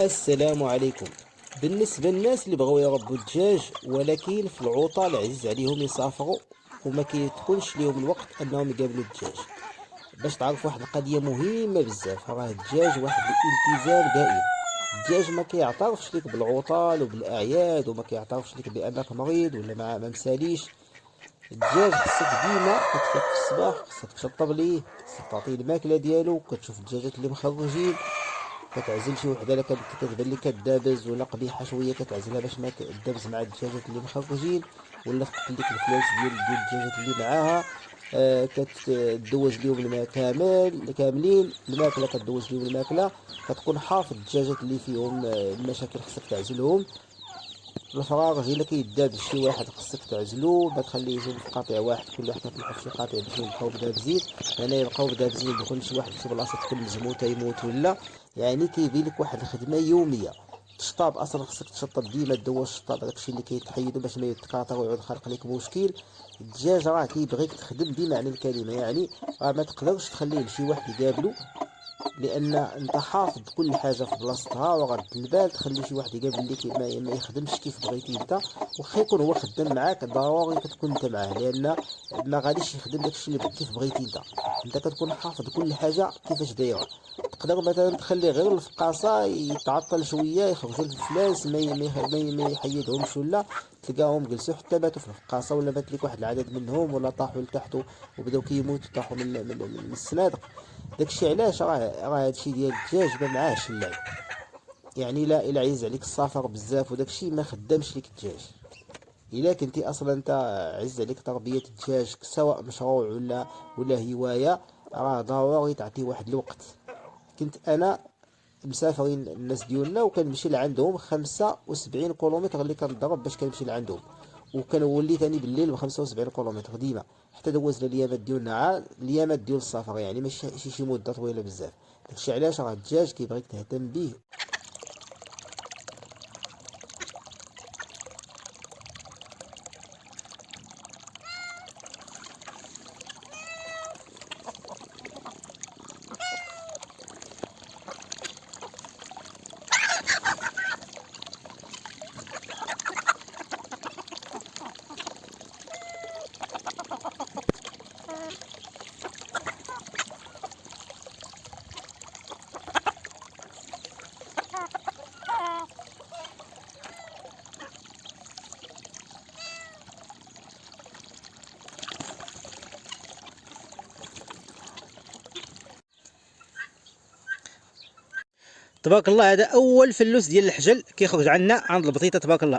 السلام عليكم. بالنسبة للناس اللي بغاو يربوا الدجاج ولكن في العطل عزيز عليهم يسافروا وما كيكونش ليهم الوقت انهم يقابلوا الدجاج، باش تعرف واحد القضية مهمة بزاف، راه الدجاج واحد الالتزام دائم. الدجاج ما كيعترفش ليك بالعطل وبالاعياد، وما كيعترفش ليك بانك مريض ولا ما مساليش. الدجاج خصك ديما كتفيق في الصباح، خصك تشطب ليه، خصك تعطيه الماكله ديالو، كتشوف الدجاجات اللي مخرجين، كتعزل شي وحده الا كتبان لك كدابز ولا قبيحه شويه كتعزلها باش ما تدابز مع الدجاجات اللي مخرجين، ولا تقتل ديك الفلوس ديال الدجاجات اللي معاها. كتدوز ليهم الماء كاملين، الماكله كدوز ليهم الماكله، كتكون حافظ الدجاجات اللي فيهم المشاكل خصك تعزلهم. الفراغ الا كيدابز شي واحد خصك تعزلو، ما تخليه يجيو في قاطع واحد، كل واحد كيطلعو في شي قاطع باش يبقاو دابزين، يعني يبقاو دابزين يدخل شي واحد لشي بلاصه تكون مزموته يموت ولا. يعني كيبين لك واحد الخدمه يوميه. الشطاب اصلا خصك تشطب ديما، تدوز الشطاب داكشي اللي كيتحيدو باش ما يتكاثر ويعود خالق لك مشكل. الدجاج راه كيبغيك تخدم بمعنى الكلمه، يعني راه ما تقدرش تخليه لشي واحد يقابلو، لان انت حافظ كل حاجه في بلاصتها، وغرد البال تخلي شي واحد يقابل لك ما يخدمش كيف بغيتي انت. واخا يكون هو خدام معاك ضروري كتكون انت معاه، لان ما غاديش يخدم داكشي اللي كيف بغيتي انت كتكون حافظ كل حاجه كيفاش دايره. تقدر مثلا تخلي غير الفقاصه يتعطل شويه، يخرجوا الفلاس ما يحيدهمش، ولا تلقاهم جلسوا حتى ماتوا في الفقاصه، ولا مات لك واحد العدد منهم، ولا طاحوا لتحت وبداو كيموتوا، طاحوا من السنادق. داكشي علاش راه هادشي ديال الدجاج ما معاهش اللعب. يعني لا الا عزيز عليك السفر بزاف وداكشي ما خدامش ليك الدجاج. الا كنتي اصلا انت عز عليك تربيه الدجاج سواء مشروع ولا هوايه، راه ضروري تعطيه واحد الوقت. كنت انا مسافرين الناس ديالنا وكنمشي لعندهم 75 كيلومتر اللي كنضرب باش كنمشي لعندهم، وكنولي ثاني بالليل ب 75 كيلومتر ديما، حتى دوزنا الايامات ديالنا الايامات ديال السفر، يعني ماشي شي مده طويله بزاف. داكشي علاش راه الدجاج كيبغيك تهتم به. تبارك الله، هذا اول فلوس ديال الحجل كيخرج عندنا عند البطيطه، تبارك الله.